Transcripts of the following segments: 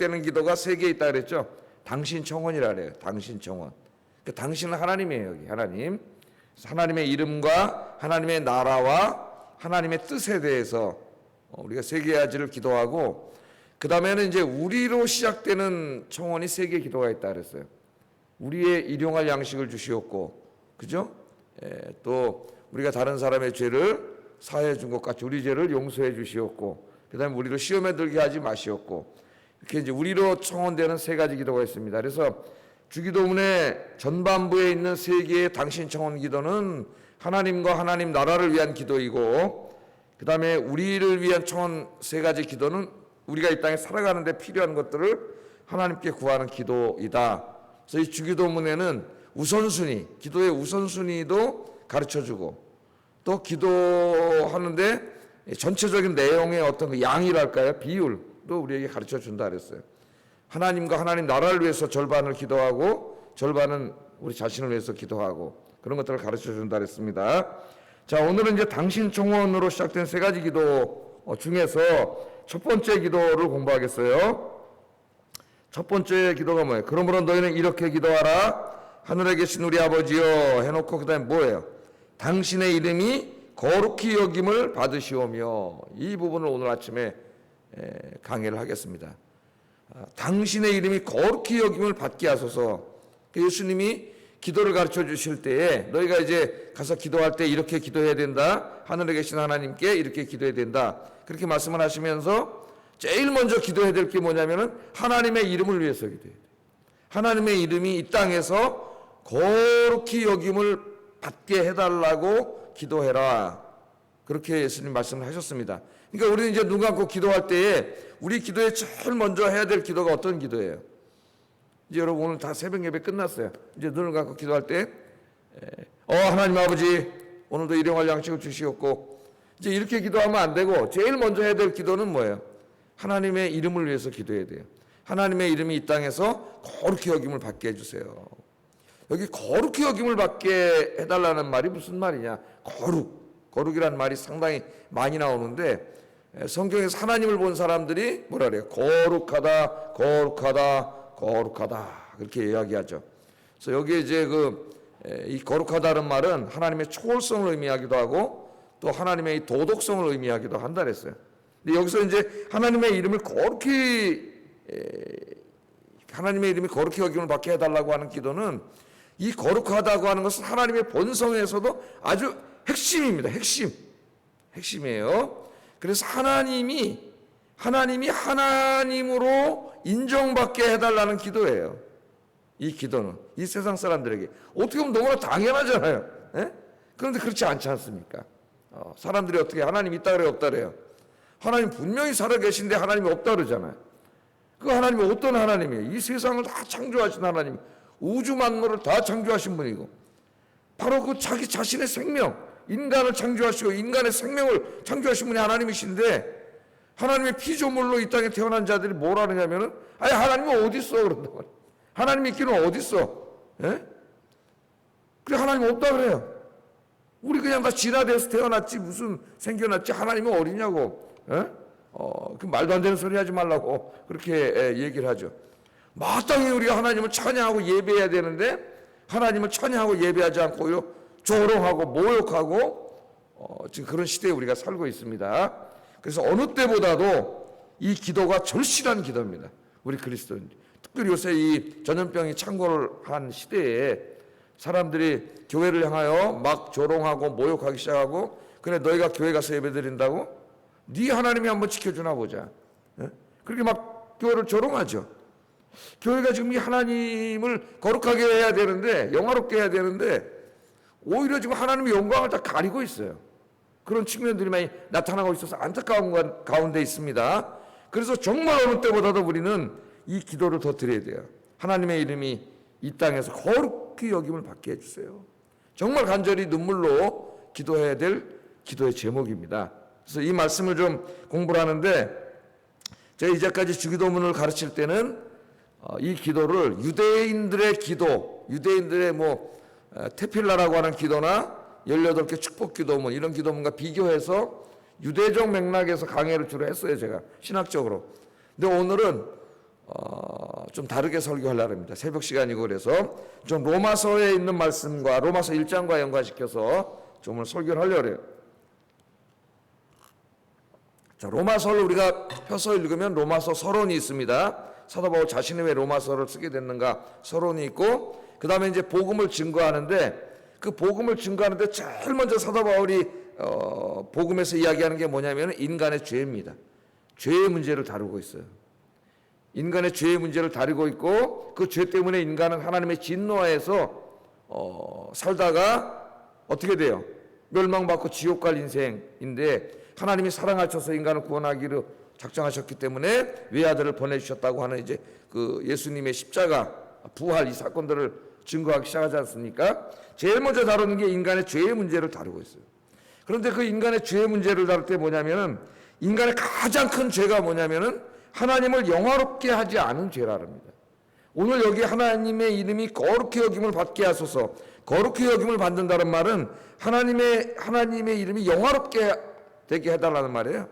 시작되는 기도가 세 개 있다 그랬죠. 당신 청원이라 그래요. 당신 청원. 그 당신은 하나님이에요. 여기 하나님. 하나님의 이름과 하나님의 나라와 하나님의 뜻에 대해서 우리가 세 가지를 기도하고, 그 다음에는 이제 우리로 시작되는 청원이 세 개 기도가 있다 그랬어요. 우리의 일용할 양식을 주시옵고, 그죠? 또 우리가 다른 사람의 죄를 사해 준 것 같이 우리 죄를 용서해 주시옵고, 그 다음에 우리를 시험에 들게 하지 마시옵고, 이렇게 이제 우리로 청원되는 세 가지 기도가 있습니다. 그래서 주기도문의 전반부에 있는 세 개의 당신 청원 기도는 하나님과 하나님 나라를 위한 기도이고, 그 다음에 우리를 위한 청원 세 가지 기도는 우리가 이 땅에 살아가는 데 필요한 것들을 하나님께 구하는 기도이다. 그래서 이 주기도문에는 우선순위, 기도의 우선순위도 가르쳐주고, 또 기도하는데 전체적인 내용의 어떤 그 양이랄까요? 비율도 우리에게 가르쳐준다 그랬어요. 하나님과 하나님 나라를 위해서 절반을 기도하고 절반은 우리 자신을 위해서 기도하고, 그런 것들을 가르쳐준다 그랬습니다. 자, 오늘은 이제 당신 청원으로 시작된 세 가지 기도 중에서 첫 번째 기도를 공부하겠어요. 첫 번째 기도가 뭐예요? 그러므로 너희는 이렇게 기도하라. 하늘에 계신 우리 아버지여 해놓고 그 다음에 뭐예요? 당신의 이름이 거룩히 여김을 받으시오며. 이 부분을 오늘 아침에 강의를 하겠습니다. 당신의 이름이 거룩히 여김을 받게 하소서. 예수님이 기도를 가르쳐 주실 때에 너희가 이제 가서 기도할 때 이렇게 기도해야 된다. 하늘에 계신 하나님께 이렇게 기도해야 된다. 그렇게 말씀을 하시면서 제일 먼저 기도해야 될 게 뭐냐면은 하나님의 이름을 위해서 기도해야 돼요. 하나님의 이름이 이 땅에서 거룩히 여김을 받게 해달라고 기도해라. 그렇게 예수님 말씀을 하셨습니다. 그러니까 우리는 이제 눈 감고 기도할 때에 우리 기도에 제일 먼저 해야 될 기도가 어떤 기도예요? 이제 여러분 오늘 다 새벽 예배 끝났어요. 이제 눈을 감고 기도할 때 하나님 아버지 오늘도 일용할 양식을 주시옵고, 이제 이렇게 기도하면 안 되고 제일 먼저 해야 될 기도는 뭐예요? 하나님의 이름을 위해서 기도해야 돼요. 하나님의 이름이 이 땅에서 거룩히 여김을 받게 해주세요. 여기 거룩히 여김을 받게 해달라는 말이 무슨 말이냐? 거룩이라는 말이 상당히 많이 나오는데, 성경에서 하나님을 본 사람들이 뭐라 그래요? 거룩하다, 거룩하다, 거룩하다 그렇게 이야기하죠. 그래서 여기에 이제 이 거룩하다는 말은 하나님의 초월성을 의미하기도 하고 또 하나님의 이 도덕성을 의미하기도 한다 그랬어요. 근데 여기서 이제 하나님의 이름이 거룩히 여김을 받게 해달라고 하는 기도는, 이 거룩하다고 하는 것은 하나님의 본성에서도 아주 핵심입니다. 핵심이에요. 그래서 하나님이 하나님으로 인정받게 해달라는 기도예요. 이 기도는 이 세상 사람들에게 어떻게 보면 너무나 당연하잖아요. 그런데 그렇지 않지 않습니까? 사람들이 어떻게 하나님 있다 그래요, 없다 그래요? 하나님 분명히 살아계신데 하나님이 없다 그러잖아요. 그 하나님이 어떤 하나님이에요? 이 세상을 다 창조하신 하나님, 우주 만물을 다 창조하신 분이고, 바로 그 자기 자신의 생명, 인간을 창조하시고 인간의 생명을 창조하신 분이 하나님이신데, 하나님의 피조물로 이 땅에 태어난 자들이 뭘 하느냐면은, 하나님이 어디 있어 그런단 말이에요. 하나님이 있기는 어디 있어? 그래 하나님 없다 그래요. 우리 그냥 다 진화돼서 태어났지 무슨 생겨났지 하나님이 어디냐고. 그 말도 안 되는 소리 하지 말라고 그렇게 얘기를 하죠. 마땅히 우리가 하나님을 찬양하고 예배해야 되는데 하나님을 찬양하고 예배하지 않고요, 조롱하고 모욕하고 지금 그런 시대에 우리가 살고 있습니다. 그래서 어느 때보다도 이 기도가 절실한 기도입니다. 우리 그리스도인, 특별히 요새 이 전염병이 창궐을 한 시대에 사람들이 교회를 향하여 막 조롱하고 모욕하기 시작하고, 그래 너희가 교회 가서 예배드린다고? 네 하나님이 한번 지켜주나 보자. 그렇게 막 교회를 조롱하죠. 교회가 지금 이 하나님을 거룩하게 해야 되는데, 영화롭게 해야 되는데 오히려 지금 하나님의 영광을 다 가리고 있어요. 그런 측면들이 많이 나타나고 있어서 안타까운 가운데 있습니다. 그래서 정말 어느 때보다도 우리는 이 기도를 더 드려야 돼요. 하나님의 이름이 이 땅에서 거룩히 여김을 받게 해주세요. 정말 간절히 눈물로 기도해야 될 기도의 제목입니다. 그래서 이 말씀을 좀 공부를 하는데, 제가 이제까지 주기도문을 가르칠 때는 이 기도를 유대인들의 기도, 유대인들의 테필라라고 하는 기도나 18개 축복 기도문, 이런 기도문과 비교해서 유대적 맥락에서 강해를 주로 했어요, 제가 신학적으로. 근데 오늘은 좀 다르게 설교하려고 합니다. 새벽 시간이고 그래서 좀 로마서에 있는 말씀과 로마서 1장과 연관시켜서 좀 오늘 설교를 하려고 해요. 자, 로마서를 우리가 펴서 읽으면 로마서 서론이 있습니다. 사도 바울 자신이 왜 로마서를 쓰게 됐는가 서론이 있고, 그 다음에 이제 복음을 증거하는데, 그 복음을 증거하는데 제일 먼저 사도 바울이 복음에서 이야기하는 게 뭐냐면 인간의 죄입니다. 죄의 문제를 다루고 있어요. 인간의 죄의 문제를 다루고 있고, 그 죄 때문에 인간은 하나님의 진노하에서 살다가 어떻게 돼요? 멸망받고 지옥 갈 인생인데, 하나님이 사랑하셔서 인간을 구원하기로 작정하셨기 때문에 외아들을 보내주셨다고 하는 이제 그 예수님의 십자가 부활 이 사건들을 증거하기 시작하지 않습니까? 제일 먼저 다루는 게 인간의 죄의 문제를 다루고 있어요. 그런데 그 인간의 죄의 문제를 다룰 때 뭐냐면은, 인간의 가장 큰 죄가 뭐냐면은 하나님을 영화롭게 하지 않은 죄라랍니다. 오늘 여기 하나님의 이름이 거룩히 여김을 받게 하소서, 거룩히 여김을 받는다는 말은 하나님의 이름이 영화롭게 되게 해달라는 말이에요.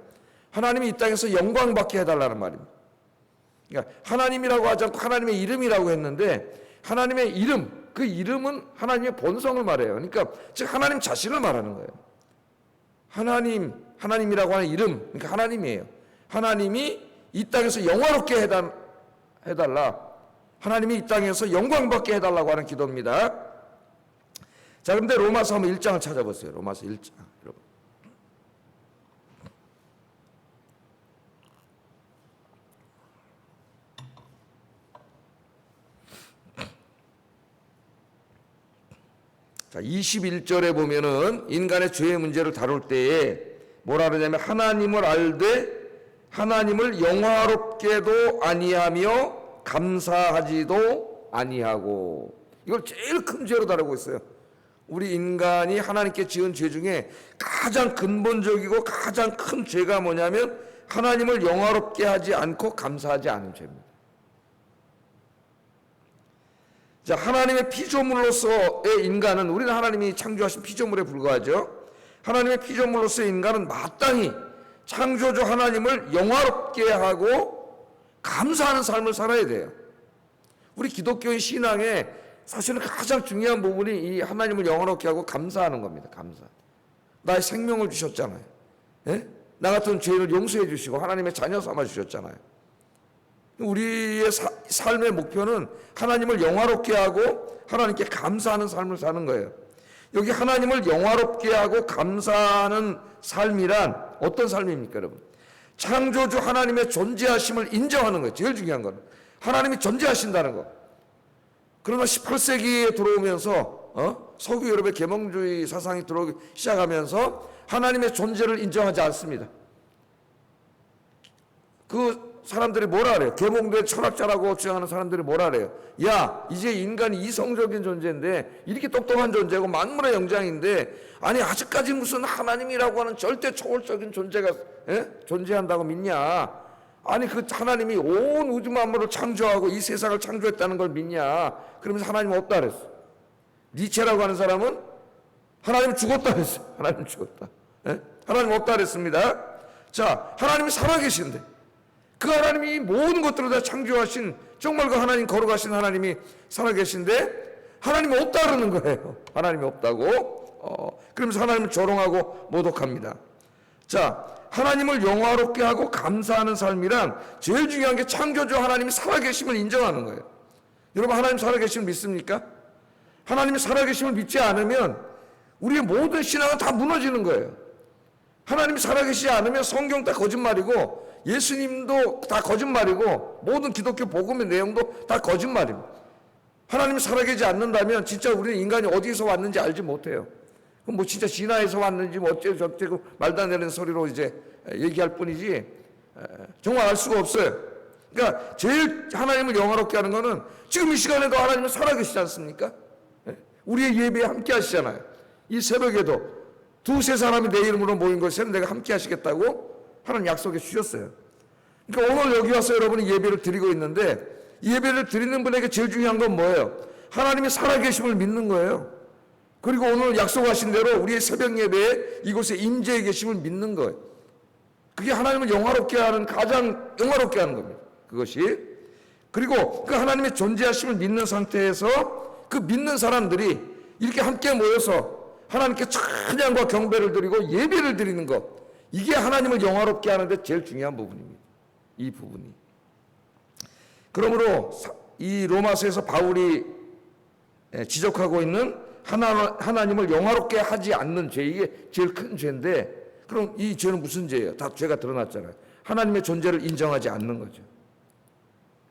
하나님이 이 땅에서 영광 받게 해달라는 말입니다. 그러니까 하나님이라고 하지 않고 하나님의 이름이라고 했는데, 하나님의 이름, 그 이름은 하나님의 본성을 말해요. 그러니까 즉 하나님 자신을 말하는 거예요. 하나님이라고 하는 이름, 그러니까 하나님이에요. 하나님이 이 땅에서 영화롭게 해달라. 하나님이 이 땅에서 영광 받게 해달라고 하는 기도입니다. 자, 그런데 로마서 한번 1장을 찾아보세요. 로마서 1장. 여러분. 자, 21절에 보면은 인간의 죄의 문제를 다룰 때에 뭐라 그러냐면, 하나님을 알되 하나님을 영화롭게도 아니하며 감사하지도 아니하고, 이걸 제일 큰 죄로 다루고 있어요. 우리 인간이 하나님께 지은 죄 중에 가장 근본적이고 가장 큰 죄가 뭐냐면 하나님을 영화롭게 하지 않고 감사하지 않은 죄입니다. 자, 하나님의 피조물로서의 인간은, 우리는 하나님이 창조하신 피조물에 불과하죠. 하나님의 피조물로서의 인간은 마땅히 창조주 하나님을 영화롭게 하고 감사하는 삶을 살아야 돼요. 우리 기독교의 신앙에 사실은 가장 중요한 부분이 이 하나님을 영화롭게 하고 감사하는 겁니다. 감사. 나의 생명을 주셨잖아요. 예? 나 같은 죄인을 용서해 주시고 하나님의 자녀 삼아 주셨잖아요. 우리의 삶의 목표는 하나님을 영화롭게 하고 하나님께 감사하는 삶을 사는 거예요. 여기 하나님을 영화롭게 하고 감사하는 삶이란 어떤 삶입니까, 여러분? 창조주 하나님의 존재하심을 인정하는 거예요. 제일 중요한 건 하나님이 존재하신다는 거. 그러나 18세기에 들어오면서 서구 유럽의 계몽주의 사상이 들어오기 시작하면서 하나님의 존재를 인정하지 않습니다. 그 사람들이 뭐라 그래요? 계몽대 철학자라고 주장하는 사람들이 뭐라 그래요? 야, 이제 인간이 이성적인 존재인데, 이렇게 똑똑한 존재고 만물의 영장인데, 아니 아직까지 무슨 하나님이라고 하는 절대 초월적인 존재가 존재한다고 믿냐? 아니 그 하나님이 온 우주 만물을 창조하고 이 세상을 창조했다는 걸 믿냐? 그러면서 하나님 없다 그랬어. 니체라고 하는 사람은 하나님 죽었다 그랬어. 하나님 죽었다. 하나님 없다 그랬습니다. 자, 하나님이 살아계신데, 그 하나님이 모든 것들을 다 창조하신, 정말 그 하나님, 거룩하신 하나님이 살아계신데 하나님이 없다 그러는 거예요. 하나님이 없다고. 그러면서 하나님을 조롱하고 모독합니다. 자, 하나님을 영화롭게 하고 감사하는 삶이란 제일 중요한 게 창조주 하나님이 살아계심을 인정하는 거예요. 여러분, 하나님 살아계심을 믿습니까? 하나님이 살아계심을 믿지 않으면 우리의 모든 신앙은 다 무너지는 거예요. 하나님이 살아계시지 않으면 성경 다 거짓말이고, 예수님도 다 거짓말이고, 모든 기독교 복음의 내용도 다 거짓말입니다. 하나님이 살아계시지 않는다면 진짜 우리는 인간이 어디서 왔는지 알지 못해요. 그럼 뭐 진짜 진화에서 왔는지 뭐 어째고 저째고 말도 안 되는 소리로 이제 얘기할 뿐이지 정말 알 수가 없어요. 그러니까 제일 하나님을 영화롭게 하는 거는 지금 이 시간에도 하나님은 살아계시지 않습니까? 우리의 예배에 함께 하시잖아요. 이 새벽에도 두세 사람이 내 이름으로 모인 것에는 내가 함께 하시겠다고 하나님 약속해 주셨어요. 그러니까 오늘 여기 와서 여러분이 예배를 드리고 있는데, 이 예배를 드리는 분에게 제일 중요한 건 뭐예요? 하나님이 살아계심을 믿는 거예요. 그리고 오늘 약속하신 대로 우리의 새벽 예배에 이곳에 임재해 계심을 믿는 거예요. 그게 하나님을 영화롭게 하는, 가장 영화롭게 하는 겁니다. 그것이. 그리고 그 하나님의 존재하심을 믿는 상태에서 그 믿는 사람들이 이렇게 함께 모여서 하나님께 찬양과 경배를 드리고 예배를 드리는 것, 이게 하나님을 영화롭게 하는데 제일 중요한 부분입니다. 이 부분이. 그러므로 이 로마서에서 바울이 지적하고 있는 하나님을 영화롭게 하지 않는 죄, 이게 제일 큰 죄인데, 그럼 이 죄는 무슨 죄예요? 다 죄가 드러났잖아요. 하나님의 존재를 인정하지 않는 거죠.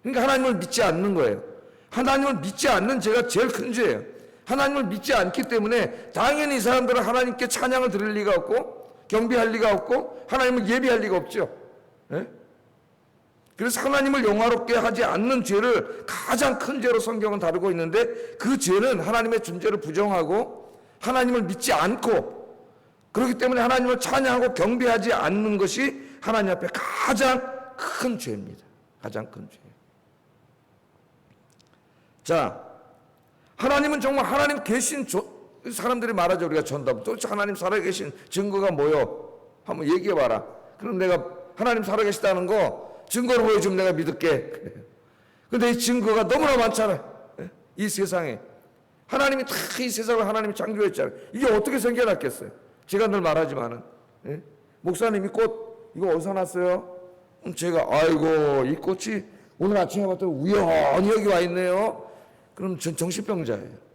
그러니까 하나님을 믿지 않는 거예요. 하나님을 믿지 않는 죄가 제일 큰 죄예요. 하나님을 믿지 않기 때문에 당연히 이 사람들은 하나님께 찬양을 드릴 리가 없고 경배할 리가 없고 하나님을 예배할 리가 없죠. 네? 그래서 하나님을 영화롭게 하지 않는 죄를 가장 큰 죄로 성경은 다루고 있는데, 그 죄는 하나님의 존재를 부정하고 하나님을 믿지 않고, 그렇기 때문에 하나님을 찬양하고 경배하지 않는 것이 하나님 앞에 가장 큰 죄입니다. 가장 큰 죄. 자, 하나님은 정말 하나님 계신 사람들이 말하죠. 우리가 전담. 도대체 하나님 살아계신 증거가 뭐요? 한번 얘기해봐라. 그럼 내가 하나님 살아계시다는 거 증거로 보여주면 내가 믿을게. 근데 이 증거가 너무나 많잖아요. 이 세상에. 하나님이 다 이 세상을 하나님이 창조했잖아요. 이게 어떻게 생겨났겠어요? 제가 늘 말하지만은, 목사님이 꽃 이거 어디서 났어요? 제가 아이고 이 꽃이 오늘 아침에 봤더니 우연히 여기 와 있네요. 그럼 전 정신병자예요.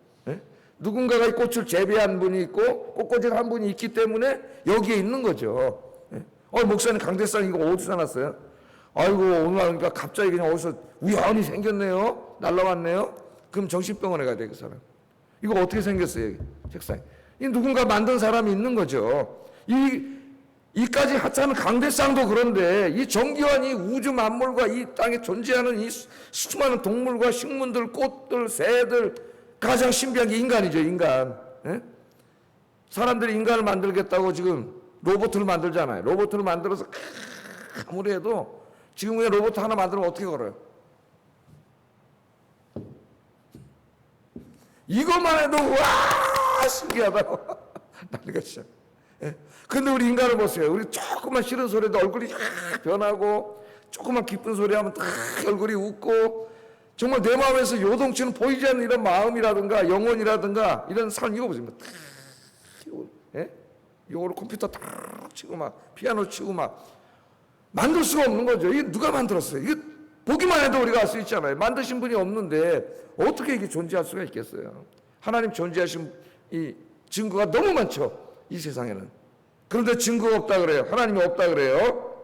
누군가가 이 꽃을 재배한 분이 있고 꽃꽂이를 한 분이 있기 때문에 여기에 있는 거죠. 목사님 강대상 이거 어디서 났어요? 아이고 오늘 그러니까 갑자기 그냥 어디서 우연히 생겼네요. 날라왔네요. 그럼 정신병원에 가야 돼, 그 사람. 이거 어떻게 생겼어요? 여기 책상에. 이 누군가 만든 사람이 있는 거죠. 이까지 하찮은 강대상도 그런데 이 정교한 이 우주 만물과 이 땅에 존재하는 이 수많은 동물과 식물들, 꽃들, 새들, 가장 신비한 게 인간이죠, 인간. 사람들이 인간을 만들겠다고 지금 로봇을 만들잖아요. 로봇을 만들어서 아무리 해도 지금 그냥 로봇 하나 만들면 어떻게 걸어요? 이것만 해도 와 신기하다고 난리가 시작. 근데 우리 인간을 보세요. 우리 조금만 싫은 소리도 얼굴이 변하고, 조금만 기쁜 소리 하면 딱 얼굴이 웃고, 정말 내 마음에서 요동치는 보이지 않는 이런 마음이라든가 영혼이라든가 이런 삶, 이거 보세요. 이거로 컴퓨터 딱 치고 막 피아노 치고 막 만들 수가 없는 거죠. 이게 누가 만들었어요? 이게 보기만 해도 우리가 알 수 있잖아요. 만드신 분이 없는데 어떻게 이게 존재할 수가 있겠어요? 하나님 존재하신 이 증거가 너무 많죠, 이 세상에는. 그런데 증거가 없다 그래요. 하나님이 없다 그래요.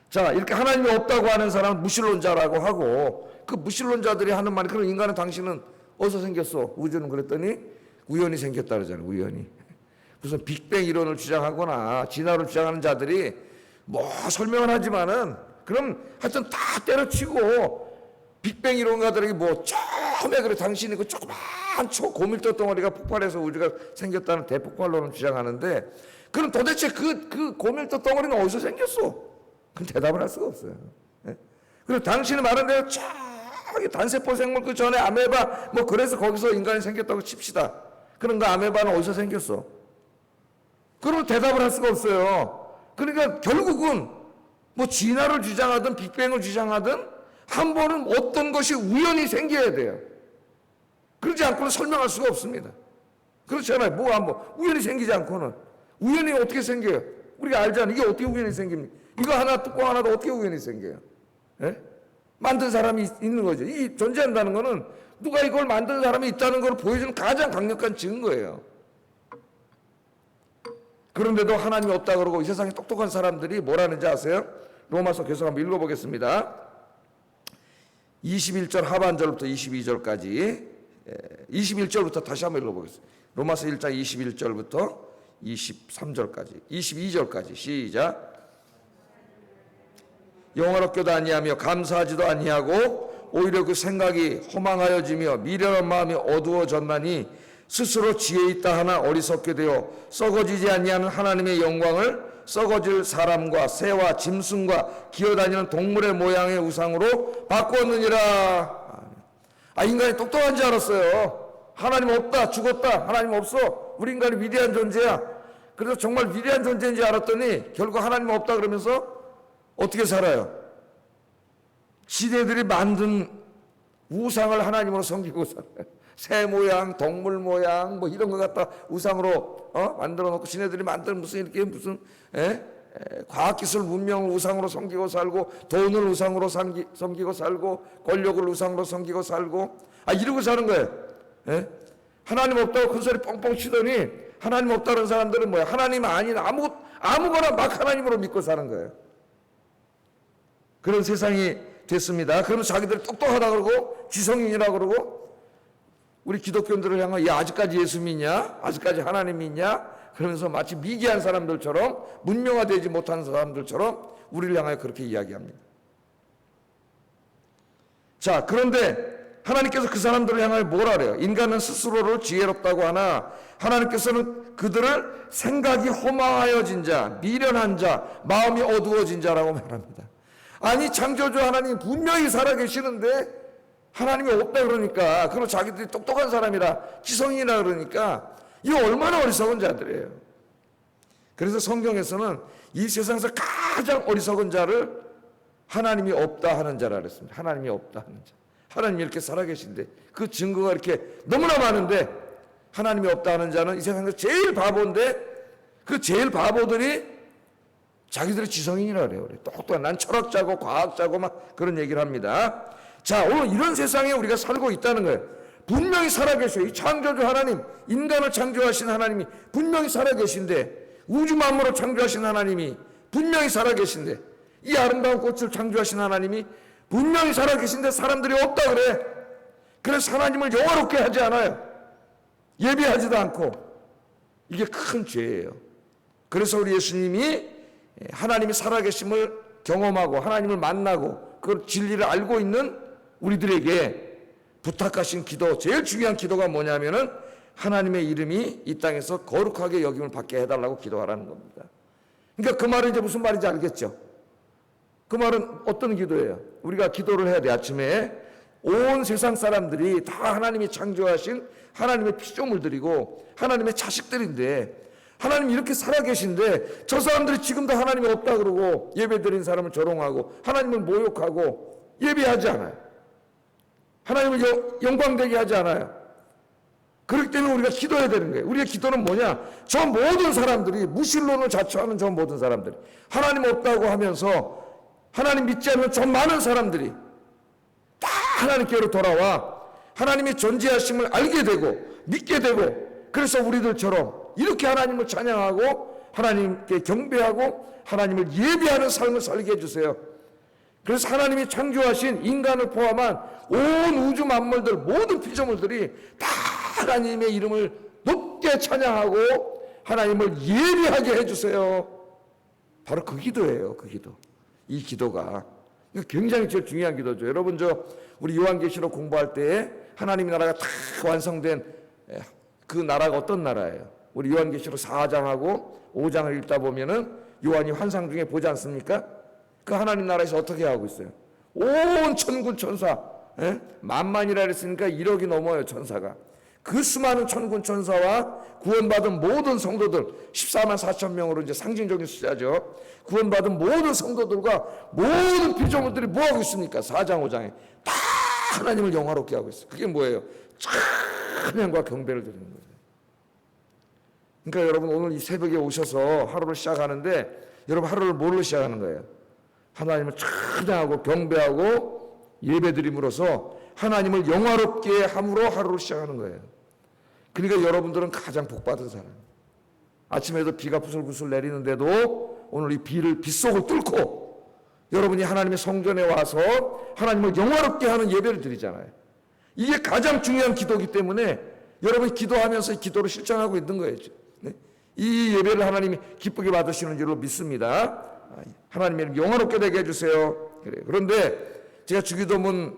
자, 이렇게 하나님이 없다고 하는 사람은 무신론자라고 하고, 그 무신론자들이 하는 말이, 그럼 인간은 당신은 어디서 생겼어? 우주는 그랬더니 우연히 생겼다 그러잖아요. 우연히. 무슨 빅뱅 이론을 주장하거나 진화를 주장하는 자들이 뭐 설명을 하지만은, 그럼 하여튼 다 때려치고 빅뱅 이론가들에게 뭐 처음에 그래 당신이 그 조그만 초고밀도 덩어리가 폭발해서 우주가 생겼다는 대폭발론을 주장하는데, 그럼 도대체 그 고밀도 덩어리는 어디서 생겼어? 그건 대답을 할 수가 없어요. 그리고 당신이 말한 대로 저기 단세포 생물 그 전에 아메바 뭐 그래서 거기서 인간이 생겼다고 칩시다. 그럼 그 아메바는 어디서 생겼어? 그러면 대답을 할 수가 없어요. 그러니까 결국은 뭐 진화를 주장하든 빅뱅을 주장하든 한 번은 어떤 것이 우연히 생겨야 돼요. 그러지 않고는 설명할 수가 없습니다. 그렇잖아요. 뭐 우연히 생기지 않고는. 우연히 어떻게 생겨요? 우리가 알잖아요. 이게 어떻게 우연히 생깁니까? 이거 하나 뚜껑 하나도 어떻게 우연히 생겨요? 만든 사람이 있는 거죠. 이 존재한다는 거는 누가 이걸 만든 사람이 있다는 걸 보여주는 가장 강력한 증거예요. 그런데도 하나님이 없다 그러고 이 세상에 똑똑한 사람들이 뭐라는지 아세요? 로마서 계속 한번 읽어보겠습니다. 21절 하반절부터 22절까지, 21절부터 다시 한번 읽어보겠습니다. 로마서 1장 21절부터 23절까지, 22절까지 시작. 영화롭게도 아니하며 감사하지도 아니하고 오히려 그 생각이 허망하여지며 미련한 마음이 어두워졌나니 스스로 지혜 있다 하나 어리석게 되어 썩어지지 아니하는 하나님의 영광을 썩어질 사람과 새와 짐승과 기어다니는 동물의 모양의 우상으로 바꾸었느니라. 인간이 똑똑한 줄 알았어요. 하나님 없다, 죽었다, 하나님 없어, 우리 인간이 위대한 존재야. 그래서 정말 위대한 존재인지 알았더니 결국 하나님 없다 그러면서 어떻게 살아요? 시대들이 만든 우상을 하나님으로 섬기고 살아요. 새 모양, 동물 모양, 뭐 이런 거 갖다 우상으로 만들어 놓고, 지네들이 만든 무슨 과학기술 문명을 우상으로 섬기고 살고, 돈을 우상으로 섬기고 살고, 권력을 우상으로 섬기고 살고, 이러고 사는 거예요. 예? 하나님 없다고 큰 소리 뻥뻥 치더니, 하나님 없다는 사람들은 뭐야? 하나님 아닌 아무거나 막 하나님으로 믿고 사는 거예요. 그런 세상이 됐습니다. 그러면 자기들이 똑똑하다 그러고 지성인이라 그러고, 우리 기독교인들을 향하여 야, 아직까지 예수 믿냐? 아직까지 하나님 믿냐? 그러면서 마치 미개한 사람들처럼, 문명화되지 못한 사람들처럼 우리를 향하여 그렇게 이야기합니다. 자, 그런데 하나님께서 그 사람들을 향하여 뭐라 그래요? 인간은 스스로를 지혜롭다고 하나 하나님께서는 그들을 생각이 허망하여진 자, 미련한 자, 마음이 어두워진 자라고 말합니다. 아니, 창조주 하나님 분명히 살아계시는데 하나님이 없다 그러니까, 그리고 자기들이 똑똑한 사람이라, 지성인이라 그러니까, 이거 얼마나 어리석은 자들이에요. 그래서 성경에서는 이 세상에서 가장 어리석은 자를 하나님이 없다 하는 자라 그랬습니다. 하나님이 없다 하는 자. 하나님이 이렇게 살아계신데, 그 증거가 이렇게 너무나 많은데, 하나님이 없다 하는 자는 이 세상에서 제일 바보인데, 그 제일 바보들이 자기들의 지성인이라 그래요. 똑똑한, 난 철학자고 과학자고 막 그런 얘기를 합니다. 자, 오늘 이런 세상에 우리가 살고 있다는 거예요. 분명히 살아계셔요. 이 창조주 하나님, 인간을 창조하신 하나님이 분명히 살아계신데, 우주 만물을 창조하신 하나님이 분명히 살아계신데, 이 아름다운 꽃을 창조하신 하나님이 분명히 살아계신데 사람들이 없다 그래. 그래서 하나님을 영화롭게 하지 않아요. 예배하지도 않고. 이게 큰 죄예요. 그래서 우리 예수님이 하나님이 살아계심을 경험하고 하나님을 만나고 그 진리를 알고 있는 우리들에게 부탁하신 기도, 제일 중요한 기도가 뭐냐면은 하나님의 이름이 이 땅에서 거룩하게 여김을 받게 해달라고 기도하라는 겁니다. 그러니까 그 말은 이제 무슨 말인지 알겠죠? 그 말은 어떤 기도예요? 우리가 기도를 해야 돼. 아침에 온 세상 사람들이 다 하나님이 창조하신 하나님의 피조물들이고 하나님의 자식들인데, 하나님이 이렇게 살아계신데 저 사람들이 지금도 하나님이 없다 그러고 예배드린 사람을 조롱하고 하나님을 모욕하고 예배하지 않아요. 하나님을 영광되게 하지 않아요. 그렇기 때문에 우리가 기도해야 되는 거예요. 우리의 기도는 뭐냐? 저 모든 사람들이, 무신론을 자처하는 저 모든 사람들이, 하나님 없다고 하면서 하나님 믿지 않는 저 많은 사람들이 다 하나님께로 돌아와 하나님의 존재하심을 알게 되고 믿게 되고, 그래서 우리들처럼 이렇게 하나님을 찬양하고 하나님께 경배하고 하나님을 예배하는 삶을 살게 해주세요. 그래서 하나님이 창조하신 인간을 포함한 온 우주 만물들, 모든 피조물들이 다 하나님의 이름을 높게 찬양하고 하나님을 예배하게 해주세요. 바로 그 기도예요. 그 기도. 이 기도가 굉장히 제일 중요한 기도죠. 여러분, 우리 요한계시록 공부할 때 하나님의 나라가 다 완성된 그 나라가 어떤 나라예요? 우리 요한계시록 4장하고 5장을 읽다 보면은 요한이 환상 중에 보지 않습니까? 그 하나님 나라에서 어떻게 하고 있어요? 온 천군 천사, 만만이라 했으니까 1억이 넘어요, 천사가. 그 수많은 천군 천사와 구원받은 모든 성도들, 14만 4천 명으로 이제 상징적인 숫자죠. 구원받은 모든 성도들과 모든 피조물들이 뭐 하고 있습니까? 4장 5장에 다 하나님을 영화롭게 하고 있어요. 그게 뭐예요? 찬양과 경배를 드리는 거죠. 그러니까 여러분, 오늘 이 새벽에 오셔서 하루를 시작하는데, 여러분 하루를 뭘로 시작하는 거예요? 하나님을 찬양하고 경배하고 예배드림으로써 하나님을 영화롭게 함으로 하루를 시작하는 거예요. 그러니까 여러분들은 가장 복받은 사람. 아침에도 비가 부슬부슬 내리는데도 오늘 이 빗속을 뚫고 여러분이 하나님의 성전에 와서 하나님을 영화롭게 하는 예배를 드리잖아요. 이게 가장 중요한 기도이기 때문에 여러분이 기도하면서 이 기도를 실천하고 있는 거예요. 이 예배를 하나님이 기쁘게 받으시는 줄로 믿습니다. 하나님의 이름 영화롭게 되게 해주세요. 그래요. 그런데 제가 주기도문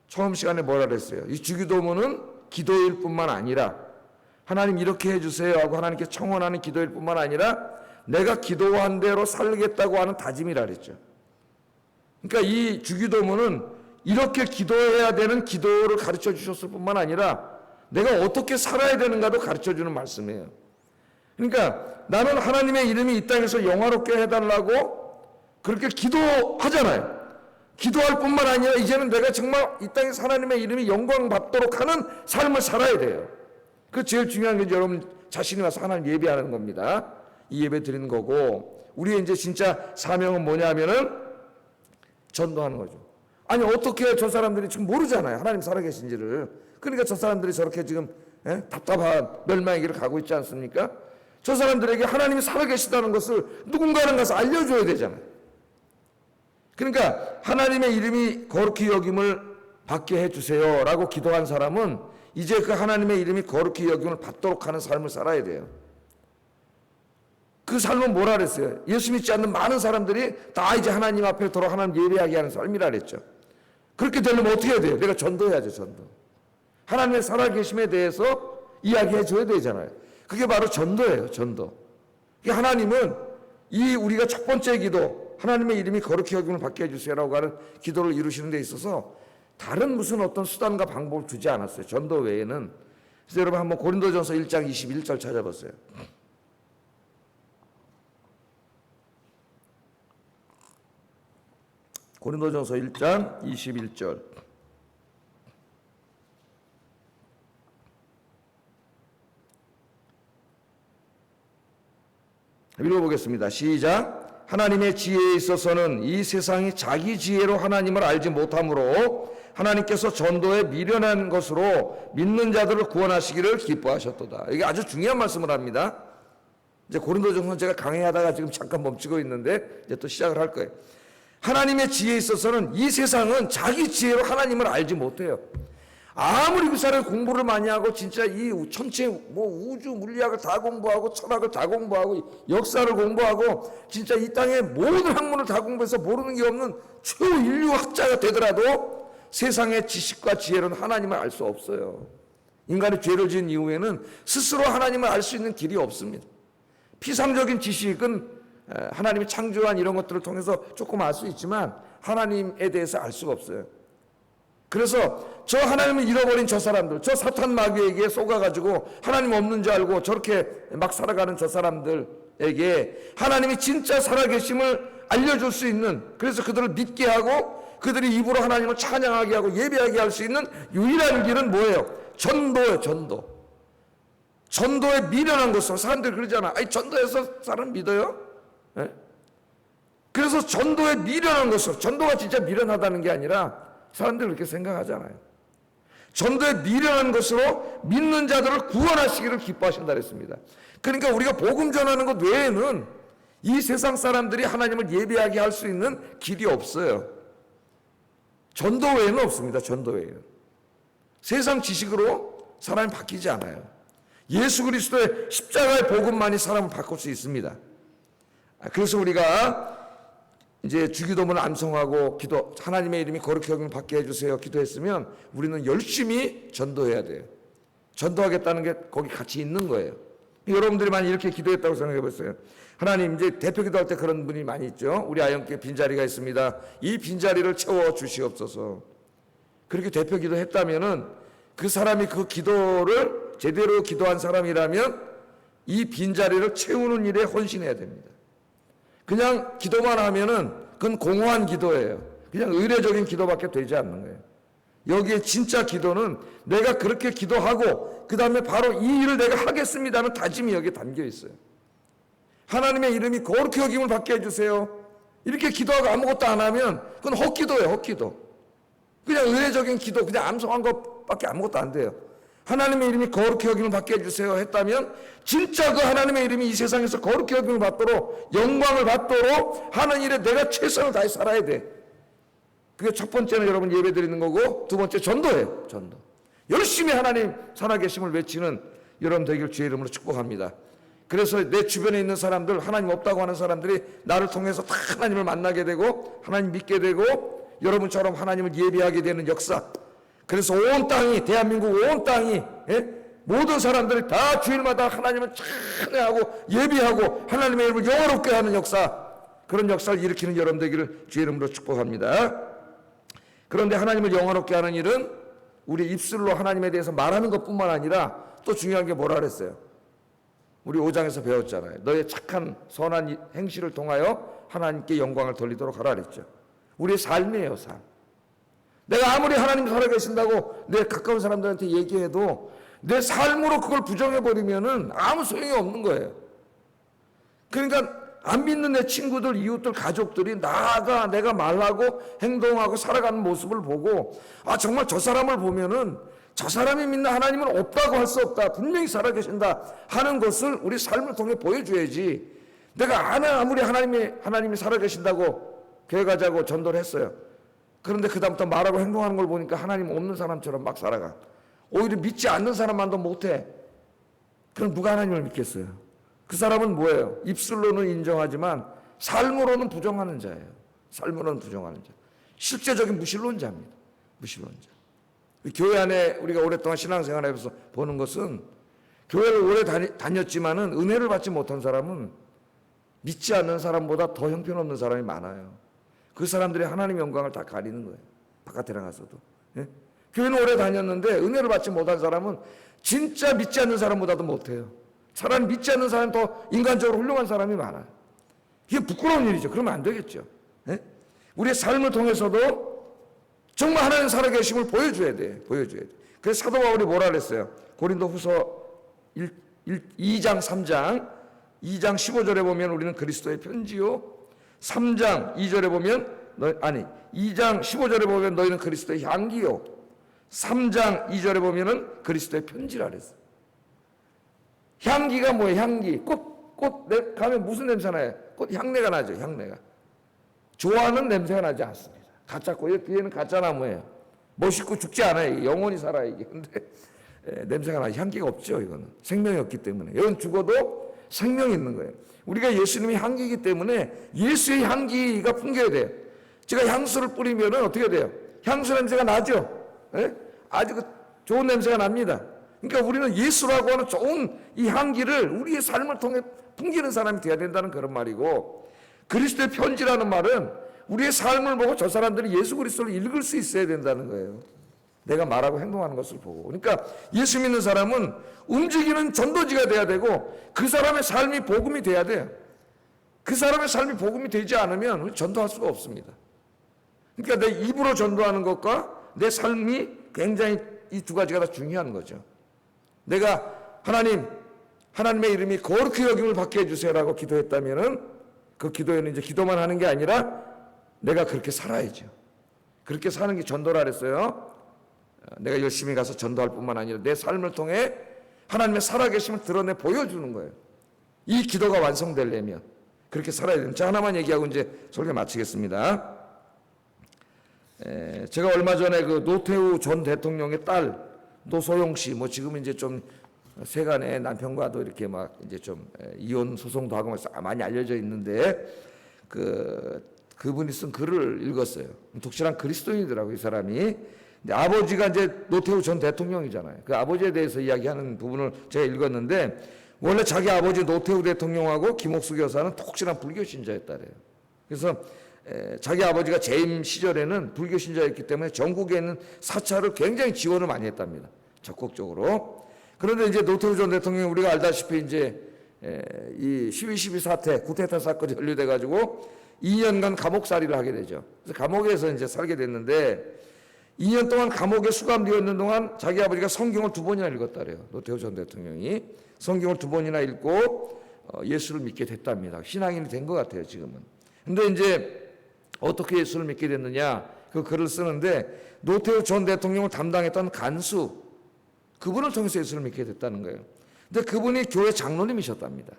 처음 시간에 뭐라 그랬어요? 이 주기도문은 기도일 뿐만 아니라, 하나님 이렇게 해주세요 하고 하나님께 청원하는 기도일 뿐만 아니라 내가 기도한 대로 살겠다고 하는 다짐이라 그랬죠. 그러니까 이 주기도문은 이렇게 기도해야 되는 기도를 가르쳐 주셨을 뿐만 아니라 내가 어떻게 살아야 되는가도 가르쳐 주는 말씀이에요. 그러니까 나는 하나님의 이름이 이 땅에서 영화롭게 해달라고 그렇게 기도하잖아요. 기도할 뿐만 아니라 이제는 내가 정말 이 땅에서 하나님의 이름이 영광 받도록 하는 삶을 살아야 돼요. 그 제일 중요한 게 여러분 자신이 와서 하나님 예배하는 겁니다. 이 예배 드리는 거고, 우리의 이제 진짜 사명은 뭐냐면은 전도하는 거죠. 아니 어떻게 저 사람들이 지금 모르잖아요, 하나님 살아계신지를. 그러니까 저 사람들이 저렇게 지금 답답한 멸망의 길을 가고 있지 않습니까? 저 사람들에게 하나님이 살아계시다는 것을 누군가는 가서 알려줘야 되잖아요. 그러니까 하나님의 이름이 거룩히 여김을 받게 해주세요 라고 기도한 사람은 이제 그 하나님의 이름이 거룩히 여김을 받도록 하는 삶을 살아야 돼요. 그 삶은 뭐라 그랬어요? 예수 믿지 않는 많은 사람들이 다 이제 하나님 앞에 돌아 하나님 예배하게 하는 삶이라 그랬죠. 그렇게 되려면 어떻게 해야 돼요? 내가 전도해야죠. 전도. 하나님의 살아계심에 대해서 이야기해 줘야 되잖아요. 그게 바로 전도예요. 전도. 하나님은 이 우리가 첫 번째 기도, 하나님의 이름이 거룩히 여김을 받게 해주세요라고 하는 기도를 이루시는 데 있어서 다른 무슨 어떤 수단과 방법을 두지 않았어요. 전도 외에는. 그래서 여러분 한번 고린도전서 1장 21절 찾아보세요. 고린도전서 1장 21절. 읽어보겠습니다. 시작. 하나님의 지혜에 있어서는 이 세상이 자기 지혜로 하나님을 알지 못하므로 하나님께서 전도에 미련한 것으로 믿는 자들을 구원하시기를 기뻐하셨도다. 이게 아주 중요한 말씀을 합니다. 이제 고린도전서 제가 강의하다가 지금 잠깐 멈추고 있는데 이제 또 시작을 할 거예요. 하나님의 지혜에 있어서는 이 세상은 자기 지혜로 하나님을 알지 못해요. 아무리 그 사람이 공부를 많이 하고 진짜 이 천체 뭐 우주 물리학을 다 공부하고 철학을 다 공부하고 역사를 공부하고 진짜 이 땅의 모든 학문을 다 공부해서 모르는 게 없는 초인류학자가 되더라도 세상의 지식과 지혜로는 하나님을 알 수 없어요. 인간이 죄를 지은 이후에는 스스로 하나님을 알 수 있는 길이 없습니다. 피상적인 지식은 하나님이 창조한 이런 것들을 통해서 조금 알 수 있지만 하나님에 대해서 알 수가 없어요. 그래서 저 하나님을 잃어버린 저 사람들, 저 사탄 마귀에게 속아가지고 하나님 없는 줄 알고 저렇게 막 살아가는 저 사람들에게 하나님이 진짜 살아계심을 알려줄 수 있는, 그래서 그들을 믿게 하고 그들이 입으로 하나님을 찬양하게 하고 예배하게 할 수 있는 유일한 길은 뭐예요? 전도예요. 전도. 전도에 미련한 것으로. 사람들이 그러잖아. 아니 전도해서 사람 믿어요? 네? 그래서 전도에 미련한 것으로. 전도가 진짜 미련하다는 게 아니라 사람들이 그렇게 생각하잖아요. 전도에 미련한 것으로 믿는 자들을 구원하시기를 기뻐하신다 그랬습니다. 그러니까 우리가 복음 전하는 것 외에는 이 세상 사람들이 하나님을 예배하게 할 수 있는 길이 없어요. 전도 외에는 없습니다. 전도 외에는. 세상 지식으로 사람이 바뀌지 않아요. 예수 그리스도의 십자가의 복음만이 사람을 바꿀 수 있습니다. 그래서 우리가 이제 주기도문을 암송하고 기도, 하나님의 이름이 거룩히 여김을 받게 해주세요 기도했으면 우리는 열심히 전도해야 돼요. 전도하겠다는 게 거기 같이 있는 거예요. 여러분들이 만약 이렇게 기도했다고 생각해 보세요. 하나님, 이제 대표 기도할 때 그런 분이 많이 있죠. 우리 아영교회 빈자리가 있습니다. 이 빈자리를 채워 주시옵소서. 그렇게 대표 기도했다면은 그 사람이 그 기도를 제대로 기도한 사람이라면 이 빈자리를 채우는 일에 헌신해야 됩니다. 그냥 기도만 하면은 그건 공허한 기도예요. 그냥 의례적인 기도밖에 되지 않는 거예요. 여기에 진짜 기도는 내가 그렇게 기도하고 그 다음에 바로 이 일을 내가 하겠습니다는 다짐이 여기에 담겨 있어요. 하나님의 이름이 거룩히 여김을 받게 해주세요. 이렇게 기도하고 아무것도 안 하면 그건 헛기도예요. 헛기도. 그냥 의례적인 기도, 그냥 암송한 것밖에 아무것도 안 돼요. 하나님의 이름이 거룩히 여김을 받게 해주세요 했다면 진짜 그 하나님의 이름이 이 세상에서 거룩히 여김을 받도록, 영광을 받도록 하는 일에 내가 최선을 다해 살아야 돼. 그게 첫 번째는 여러분 예배 드리는 거고, 두 번째 전도예요. 전도. 열심히 하나님 살아계심을 외치는 여러분 되길 주의 이름으로 축복합니다. 그래서 내 주변에 있는 사람들, 하나님 없다고 하는 사람들이 나를 통해서 다 하나님을 만나게 되고 하나님 믿게 되고 여러분처럼 하나님을 예배하게 되는 역사. 그래서 온 땅이, 대한민국 온 땅이, 모든 사람들이 다 주일마다 하나님을 찬양하고 예배하고 하나님의 이름을 영화롭게 하는 역사, 그런 역사를 일으키는 여러분 되기를 주의 이름으로 축복합니다. 그런데 하나님을 영화롭게 하는 일은 우리 입술로 하나님에 대해서 말하는 것뿐만 아니라 또 중요한 게 뭐라 그랬어요? 우리 5장에서 배웠잖아요. 너의 착한 선한 행실을 통하여 하나님께 영광을 돌리도록 하라 그랬죠. 우리의 삶이에요, 삶. 내가 아무리 하나님 살아계신다고 내 가까운 사람들한테 얘기해도 내 삶으로 그걸 부정해버리면은 아무 소용이 없는 거예요. 그러니까 안 믿는 내 친구들, 이웃들, 가족들이 나가 내가 말하고 행동하고 살아가는 모습을 보고 아 정말 저 사람을 보면은 저 사람이 믿는 하나님은 없다고 할 수 없다. 분명히 살아계신다 하는 것을 우리 삶을 통해 보여줘야지. 내가 아무리 하나님이 살아계신다고 교회 가자고 전도를 했어요. 그런데 그다음부터 말하고 행동하는 걸 보니까 하나님 없는 사람처럼 막 살아가. 오히려 믿지 않는 사람만도 못해. 그럼 누가 하나님을 믿겠어요? 그 사람은 뭐예요? 입술로는 인정하지만 삶으로는 부정하는 자예요. 삶으로는 부정하는 자. 실제적인 무신론자입니다. 무신론자. 교회 안에 우리가 오랫동안 신앙생활하면서 보는 것은 교회를 오래 다녔지만은 은혜를 받지 못한 사람은 믿지 않는 사람보다 더 형편없는 사람이 많아요. 그 사람들이 하나님의 영광을 다 가리는 거예요. 바깥에 나가서도. 예? 교회는 오래 다녔는데 은혜를 받지 못한 사람은 진짜 믿지 않는 사람보다도 못해요. 차라리 믿지 않는 사람이 더 인간적으로 훌륭한 사람이 많아요. 이게 부끄러운 일이죠. 그러면 안 되겠죠. 예? 우리의 삶을 통해서도 정말 하나님 살아계심을 보여줘야 돼. 보여줘야 돼. 그래서 사도 바울이 뭐라 그랬어요? 고린도 후서 2장 3장 2장 15절에 보면 우리는 그리스도의 편지요. 3장 2절에 보면 2장 15절에 보면 너희는 그리스도의 향기요. 3장 2절에 보면은 그리스도의 편지라 그랬어요. 향기가 뭐예요? 향기. 꽃 가면 무슨 냄새 나요? 꽃 향내가 나죠. 향내가. 좋아하는 냄새가 나지 않습니다. 가짜 꽃 뒤에는 가짜 나무예요. 멋있고 죽지 않아요. 영원히 살아 이게. 근데 냄새가 나. 향기가 없죠. 이거는 생명이 없기 때문에. 이건 죽어도 생명이 있는 거예요. 우리가 예수님이 향기이기 때문에 예수의 향기가 풍겨야 돼요. 제가 향수를 뿌리면은 어떻게 돼요? 향수 냄새가 나죠. 예? 아주 좋은 냄새가 납니다. 그러니까 우리는 예수라고 하는 좋은 이 향기를 우리의 삶을 통해 풍기는 사람이 되어야 된다는 그런 말이고, 그리스도의 편지라는 말은 우리의 삶을 보고 저 사람들이 예수 그리스도를 읽을 수 있어야 된다는 거예요. 내가 말하고 행동하는 것을 보고. 그러니까 예수 믿는 사람은 움직이는 전도지가 돼야 되고 그 사람의 삶이 복음이 돼야 돼요. 그 사람의 삶이 복음이 되지 않으면 전도할 수가 없습니다. 그러니까 내 입으로 전도하는 것과 내 삶이 굉장히 이 두 가지가 다 중요한 거죠. 내가 하나님의 이름이 거룩히 여김을 받게 해주세요라고 기도했다면은 그 기도에는 이제 기도만 하는 게 아니라 내가 그렇게 살아야죠. 그렇게 사는 게 전도라 그랬어요. 내가 열심히 가서 전도할 뿐만 아니라 내 삶을 통해 하나님의 살아계심을 드러내 보여주는 거예요. 이 기도가 완성되려면 그렇게 살아야 됩니다. 자, 하나만 얘기하고 이제 설교 마치겠습니다. 제가 얼마 전에 그 노태우 전 대통령의 딸 노소영 씨, 뭐 지금 이제 좀 세간에 남편과도 이렇게 막 이제 좀 이혼 소송도 하고 많이 알려져 있는데 그분이 쓴 글을 읽었어요. 독실한 그리스도인이더라고요, 이 사람이. 근데 아버지가 이제 노태우 전 대통령이잖아요. 그 아버지에 대해서 이야기하는 부분을 제가 읽었는데, 원래 자기 아버지 노태우 대통령하고 김옥수 교사는 독실한 불교 신자였다래요. 그래서 자기 아버지가 재임 시절에는 불교 신자였기 때문에 전국에 있는 사찰을 굉장히 지원을 많이 했답니다. 적극적으로. 그런데 이제 노태우 전 대통령이 우리가 알다시피 이제 이 12.12 사태, 쿠데타 사건이 연루돼 가지고 2년간 감옥살이를 하게 되죠. 그래서 감옥에서 이제 살게 됐는데 2년 동안 감옥에 수감되어 있는 동안 자기 아버지가 성경을 2번이나 읽었다래요. 노태우 전 대통령이 성경을 2번이나 읽고 예수를 믿게 됐답니다. 신앙인이 된 것 같아요, 지금은. 근데 이제 어떻게 예수를 믿게 됐느냐, 그 글을 쓰는데 노태우 전 대통령을 담당했던 간수, 그분을 통해서 예수를 믿게 됐다는 거예요. 근데 그분이 교회 장로님이셨답니다.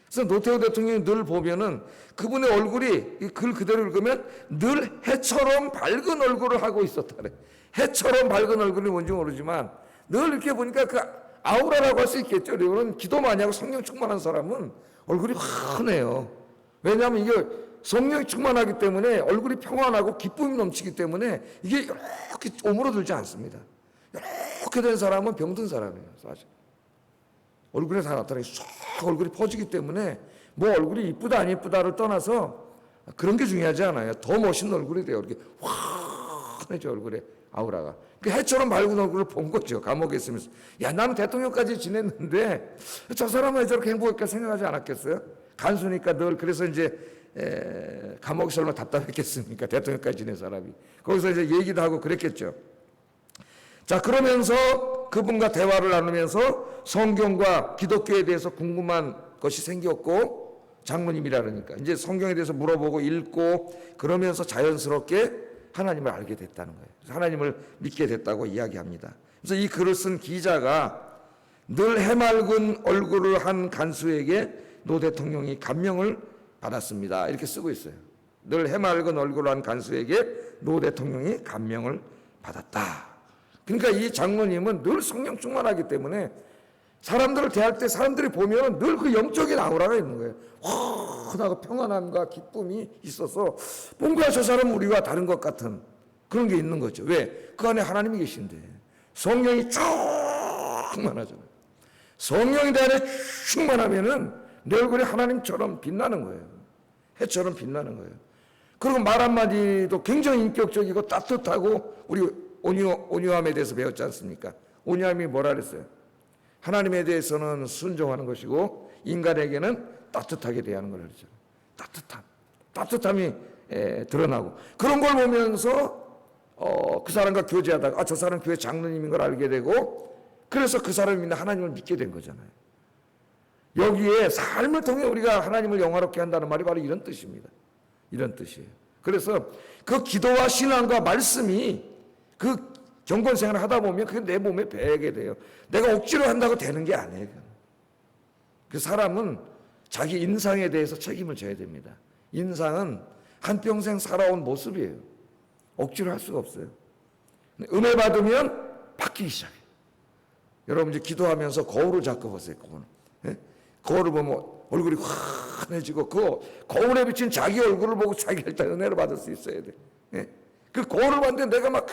그래서 노태우 대통령이 늘 보면은 그분의 얼굴이 이 글 그대로 읽으면 늘 해처럼 밝은 얼굴을 하고 있었다래. 해처럼 밝은 얼굴이 뭔지 모르지만 늘 이렇게 보니까 그 아우라라고 할 수 있겠죠. 이거는 기도 많이 하고 성령 충만한 사람은 얼굴이 환해요. 왜냐하면 이게 성령이 충만하기 때문에 얼굴이 평안하고 기쁨이 넘치기 때문에 이게 이렇게 오므러들지 않습니다. 이렇게 된 사람은 병든 사람이에요, 사실. 얼굴에 다 나타나게 쏙 얼굴이 퍼지기 때문에 뭐 얼굴이 이쁘다 안 이쁘다를 떠나서 그런 게 중요하지 않아요. 더 멋있는 얼굴이 돼요. 이렇게 환해져, 얼굴에 아우라가. 그 해처럼 밝은 얼굴을 본 거죠, 감옥에 있으면서. 야, 나는 대통령까지 지냈는데 저 사람은 왜 저렇게 행복할까 생각하지 않았겠어요? 간수니까 늘. 그래서 이제 감옥에서 얼마나 답답했겠습니까? 대통령까지 지낸 사람이. 거기서 이제 얘기도 하고 그랬겠죠. 자, 그러면서 그분과 대화를 나누면서 성경과 기독교에 대해서 궁금한 것이 생겼고, 장로님이라 그러니까 이제 성경에 대해서 물어보고 읽고 그러면서 자연스럽게 하나님을 알게 됐다는 거예요. 하나님을 믿게 됐다고 이야기합니다. 그래서 이 글을 쓴 기자가 늘 해맑은 얼굴을 한 간수에게 노 대통령이 감명을 받았습니다. 이렇게 쓰고 있어요. 늘 해맑은 얼굴을 한 간수에게 노 대통령이 감명을 받았다. 그러니까 이 장로님은 늘 성령 충만하기 때문에 사람들을 대할 때 사람들이 보면 늘 그 영적인 아우라가 있는 거예요. 환하고 평안함과 기쁨이 있어서 뭔가 저 사람은 우리와 다른 것 같은 그런 게 있는 거죠. 왜? 그 안에 하나님이 계신데 성령이 충만하잖아요. 성령이 내 안에 충만하면은 내 얼굴이 하나님처럼 빛나는 거예요. 해처럼 빛나는 거예요. 그리고 말 한마디도 굉장히 인격적이고 따뜻하고, 우리 온유함에 대해서 배웠지 않습니까? 온유함이 뭐라 그랬어요? 하나님에 대해서는 순종하는 것이고 인간에게는 따뜻하게 대하는 걸 그랬죠. 따뜻함이 드러나고, 그런 걸 보면서 그 사람과 교제하다가 저 사람 교회 장로님인 걸 알게 되고, 그래서 그 사람이 있는 하나님을 믿게 된 거잖아요. 여기에 삶을 통해 우리가 하나님을 영화롭게 한다는 말이 바로 이런 뜻입니다. 이런 뜻이에요. 그래서 그 기도와 신앙과 말씀이 그 경건 생활을 하다 보면 그게 내 몸에 배게 돼요. 내가 억지로 한다고 되는 게 아니에요. 그 사람은 자기 인상에 대해서 책임을 져야 됩니다. 인상은 한평생 살아온 모습이에요. 억지로 할 수가 없어요. 은혜 받으면 바뀌기 시작해요. 여러분 이제 기도하면서 거울을 잡고 보세요. 거울을 보면 얼굴이 환해지고, 그 거울에 비친 자기 얼굴을 보고 자기가 일단 은혜를 받을 수 있어야 돼. 그 거울을 봤는데 내가 막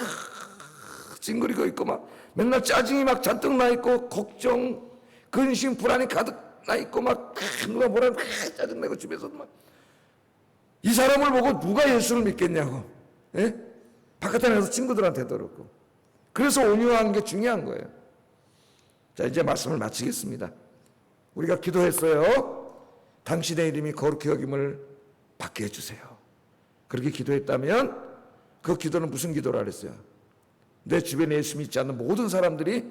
찡그리고 있고 막 맨날 짜증이 막 잔뜩 나 있고 걱정, 근심, 불안이 가득 나 있고 막 누가 뭐라면 짜증내고 집에서 막 이 사람을 보고 누가 예수를 믿겠냐고. 바깥에 나가서 친구들한테도 그렇고. 그래서 온유한 게 중요한 거예요. 자, 이제 말씀을 마치겠습니다. 우리가 기도했어요. 당신의 이름이 거룩히 여김을 받게 해주세요. 그렇게 기도했다면 그 기도는 무슨 기도라 그랬어요? 내 주변에 예수 믿지 않는 모든 사람들이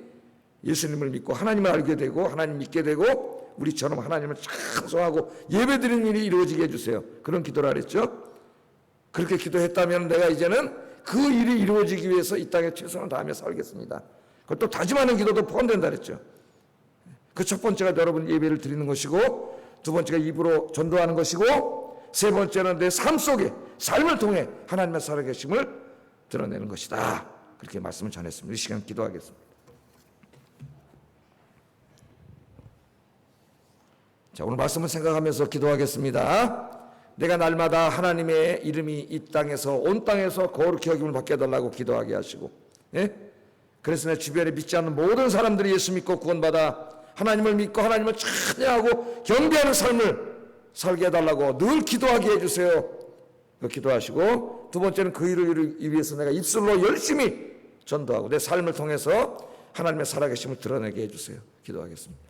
예수님을 믿고 하나님을 알게 되고 하나님 믿게 되고 우리처럼 하나님을 찬송하고 예배드리는 일이 이루어지게 해주세요. 그런 기도라 그랬죠. 그렇게 기도했다면 내가 이제는 그 일이 이루어지기 위해서 이 땅에 최선을 다하며 살겠습니다. 그것도 다짐하는 기도도 포함된다 그랬죠. 그 첫 번째가 여러분 예배를 드리는 것이고, 두 번째가 입으로 전도하는 것이고, 세 번째는 내 삶 속에 삶을 통해 하나님의 살아계심을 드러내는 것이다. 그렇게 말씀을 전했습니다. 이 시간 기도하겠습니다. 자, 오늘 말씀을 생각하면서 기도하겠습니다. 내가 날마다 하나님의 이름이 이 땅에서 온 땅에서 거룩히 여김을 받게 해달라고 기도하게 하시고, 그래서 내 주변에 믿지 않는 모든 사람들이 예수 믿고 구원받아 하나님을 믿고 하나님을 찬양하고 경배하는 삶을 살게 해달라고 늘 기도하게 해주세요. 기도하시고, 두 번째는 그 일을 이루기 위해서 내가 입술로 열심히 전도하고 내 삶을 통해서 하나님의 살아계심을 드러내게 해주세요. 기도하겠습니다.